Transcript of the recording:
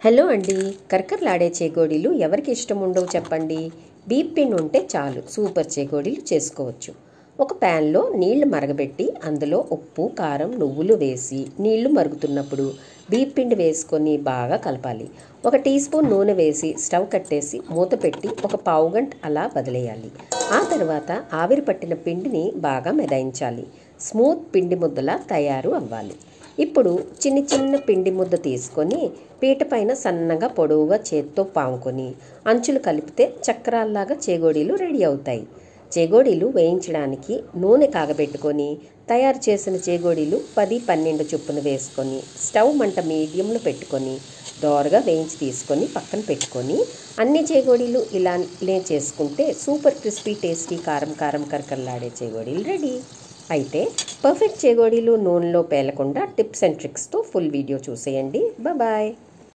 Hello అండి, కరకరలాడే చేగోడీలు ఎవరికి ఇష్టం ఉండవు చెప్పండి. బీప్ పిండి ఉంటే చాలు సూపర్ చేగోడీలు చేసుకోవచ్చు. ఒక ప్యాన్లో నీళ్లు మరగబెట్టి అందులో ఉప్పు, కారం, నువ్వులు వేసి నీళ్లు మరుగుతున్నప్పుడు బీప్ పిండి వేసుకొని బాగా కలపాలి. 1 టీ స్పూన్ నూనె వేసి స్టవ్ కట్టేసి మూత పెట్టి ఒక పావుగంట అలా వదిలేయాలి. ఆ తర్వాత ఆవిరి పట్టిన పిండిని బాగా మెదాయించాలి. స్మూత్ పిండి ముద్దలా తయారు అవ్వాలి. ఇప్పుడు చిన్న పిండి ముద్ద తీసుకొని పీట పైన సన్నగా పొడవుగా చేత్తో పాముకొని అంచులు కలిపితే చక్రాల్లాగా చేగోడీలు రెడీ అవుతాయి. చేగోడీలు వేయించడానికి నూనె కాగబెట్టుకొని తయారు చేసిన చేగోడీలు 10-12 చొప్పున వేసుకొని స్టవ్ మంట మీడియంలో పెట్టుకొని దోరగా వేయించి తీసుకొని పక్కన పెట్టుకొని అన్ని చేగోడీలు ఇలానే చేసుకుంటే సూపర్ క్రిస్పీ టేస్టీ కారం కరకరలాడే చేగోడీలు రెడీ. అయితే పర్ఫెక్ట్ చేగోడీలు నూనెలో పేలకుండా టిప్స్ అండ్ ట్రిక్స్తో ఫుల్ వీడియో చూసేయండి. బాయ్.